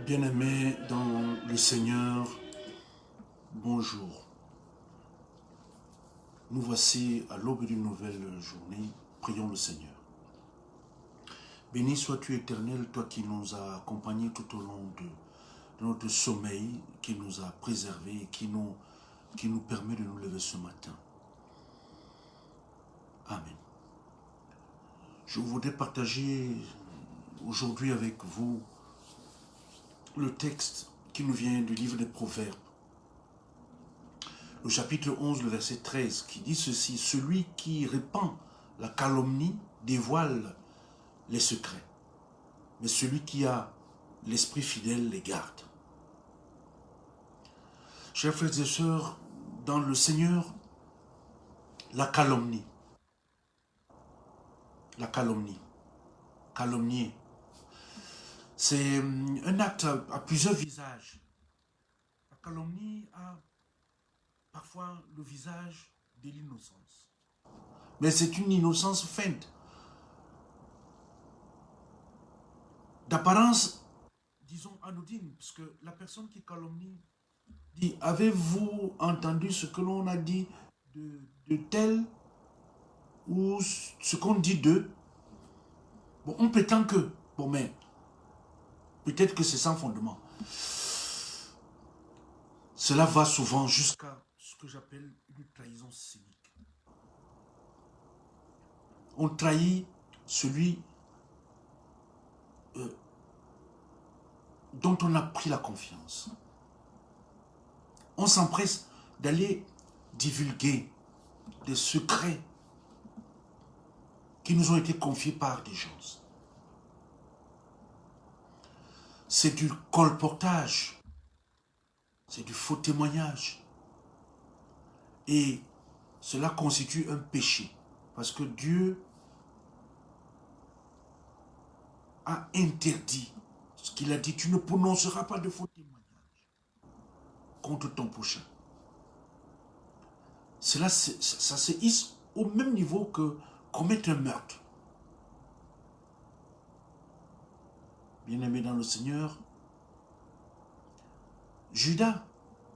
Bien-aimés dans le Seigneur, bonjour. Nous voici à l'aube d'une nouvelle journée. Prions le Seigneur. Béni sois-tu éternel, toi qui nous as accompagnés tout au long de notre sommeil, qui nous a préservés, qui nous permet de nous lever ce matin. Amen. Je voudrais partager aujourd'hui avec vous le texte qui nous vient du livre des Proverbes. Le chapitre 11, le verset 13, qui dit ceci: celui qui répand la calomnie dévoile les secrets, mais celui qui a l'esprit fidèle les garde. Chers frères et sœurs, dans le Seigneur, la calomnie, calomnier, c'est un acte à plusieurs visages. La calomnie a parfois le visage de l'innocence, mais c'est une innocence feinte, d'apparence, disons, anodine, parce que la personne qui calomnie dit: avez-vous entendu ce que l'on a dit de tel, ou ce qu'on dit d'eux? Bon, on prétend que, bon, mais peut-être que c'est sans fondement. Cela va souvent jusqu'à ce que j'appelle une trahison cynique. On trahit celui dont on a pris la confiance. On s'empresse d'aller divulguer des secrets qui nous ont été confiés par des gens. C'est du colportage, c'est du faux témoignage. Et cela constitue un péché, parce que Dieu a interdit ce qu'il a dit: tu ne prononceras pas de faux témoignages contre ton prochain. Cela, ça se hisse au même niveau que commettre un meurtre. Bien-aimé dans le Seigneur, Judas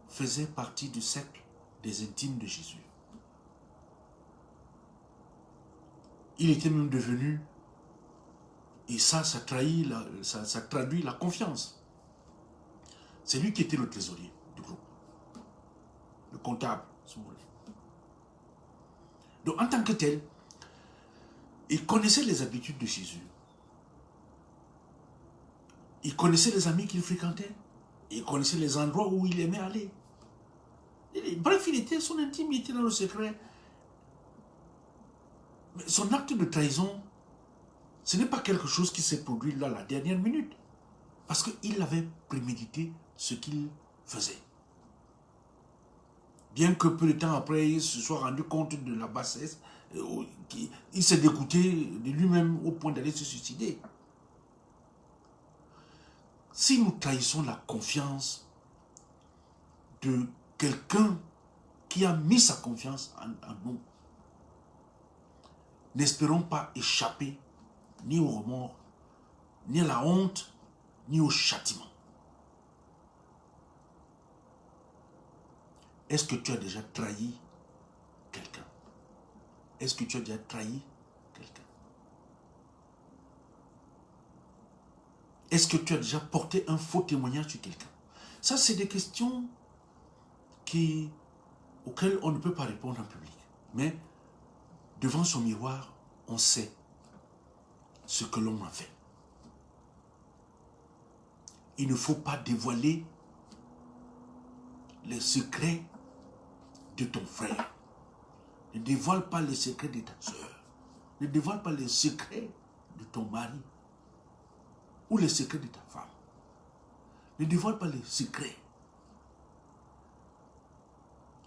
faisait partie du cercle des intimes de Jésus. Il était même devenu, et ça traduit la confiance. C'est lui qui était le trésorier du groupe, le comptable, si vous voulez. Donc en tant que tel, il connaissait les habitudes de Jésus. Il connaissait les amis qu'il fréquentait. Il connaissait les endroits où il aimait aller. Bref, son intime, il était dans le secret. Mais son acte de trahison, ce n'est pas quelque chose qui s'est produit là, la dernière minute. Parce qu'il avait prémédité ce qu'il faisait. Bien que peu de temps après, il se soit rendu compte de la bassesse, il s'est dégoûté de lui-même au point d'aller se suicider. Si nous trahissons la confiance de quelqu'un qui a mis sa confiance en nous, n'espérons pas échapper ni au remords, ni à la honte, ni au châtiment. Est-ce que tu as déjà trahi quelqu'un? Est-ce que tu as déjà trahi quelqu'un? Est-ce que tu as déjà porté un faux témoignage sur quelqu'un? Ça, c'est des questions auxquelles on ne peut pas répondre en public. Mais devant son miroir, on sait ce que l'on a fait. Il ne faut pas dévoiler les secrets de ton frère. Ne dévoile pas les secrets de ta soeur. Ne dévoile pas les secrets de ton mari ou les secrets de ta femme. Ne dévoile pas les secrets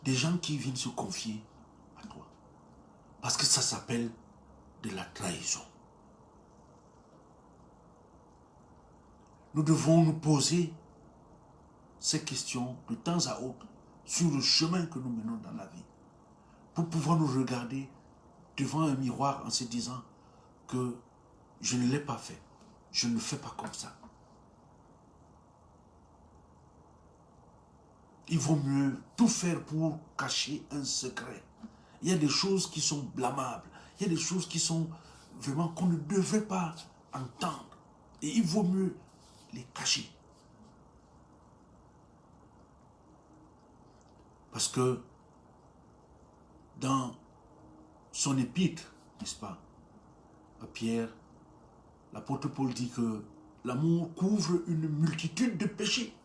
des gens qui viennent se confier à toi. Parce que ça s'appelle de la trahison. Nous devons nous poser ces questions de temps à autre sur le chemin que nous menons dans la vie, pour pouvoir nous regarder devant un miroir en se disant que je ne l'ai pas fait, je ne fais pas comme ça. il vaut mieux tout faire pour cacher un secret. Il y a des choses qui sont blâmables. Il y a des choses qui sont vraiment qu'on ne devrait pas entendre. Et il vaut mieux les cacher. Parce que dans son épître, n'est-ce pas, à Pierre, l'apôtre Paul dit que l'amour couvre une multitude de péchés.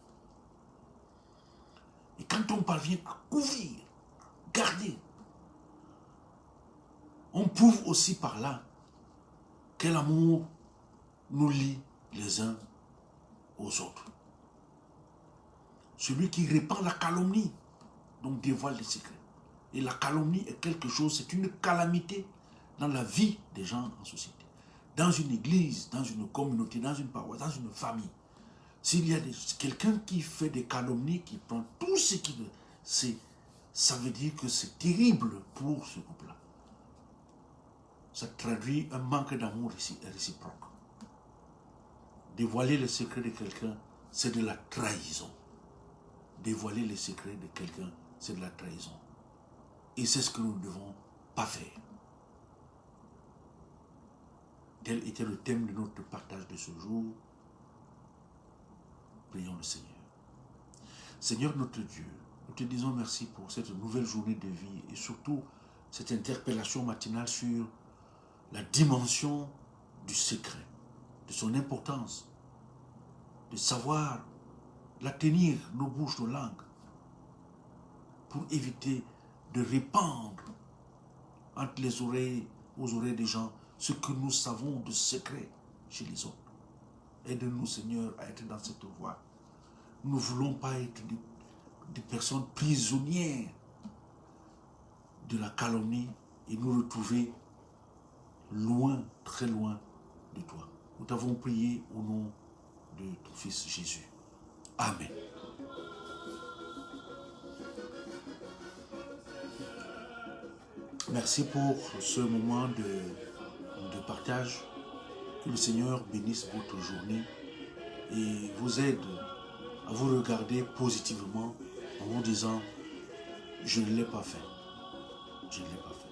Et quand on parvient à couvrir, garder, on prouve aussi par là que l'amour nous lie les uns aux autres. Celui qui répand la calomnie, donc dévoile les secrets. Et la calomnie est quelque chose, c'est une calamité dans la vie des gens en société. Dans une église, dans une communauté, dans une paroisse, dans une famille. S'il y a quelqu'un qui fait des calomnies, qui prend tout ce qu'il veut, ça veut dire que c'est terrible pour ce groupe-là. Ça traduit un manque d'amour réciproque. Dévoiler le secret de quelqu'un, c'est de la trahison. Dévoiler les secrets de quelqu'un, c'est de la trahison. Et c'est ce que nous ne devons pas faire. Tel était le thème de notre partage de ce jour. Prions le Seigneur. Seigneur notre Dieu, nous te disons merci pour cette nouvelle journée de vie et surtout cette interpellation matinale sur la dimension du secret, de son importance, de savoir la tenir, nos bouches, nos langues, pour éviter de répandre entre les oreilles, aux oreilles des gens, ce que nous savons de secret chez les autres. Aide-nous, Seigneur, à être dans cette voie. Nous ne voulons pas être des personnes prisonnières de la calomnie et nous retrouver loin, très loin de toi. Nous t'avons prié au nom de ton Fils Jésus. Amen. Merci pour ce moment de partage. Que le Seigneur bénisse votre journée et vous aide à vous regarder positivement en vous disant « Je ne l'ai pas fait. Je ne l'ai pas fait. »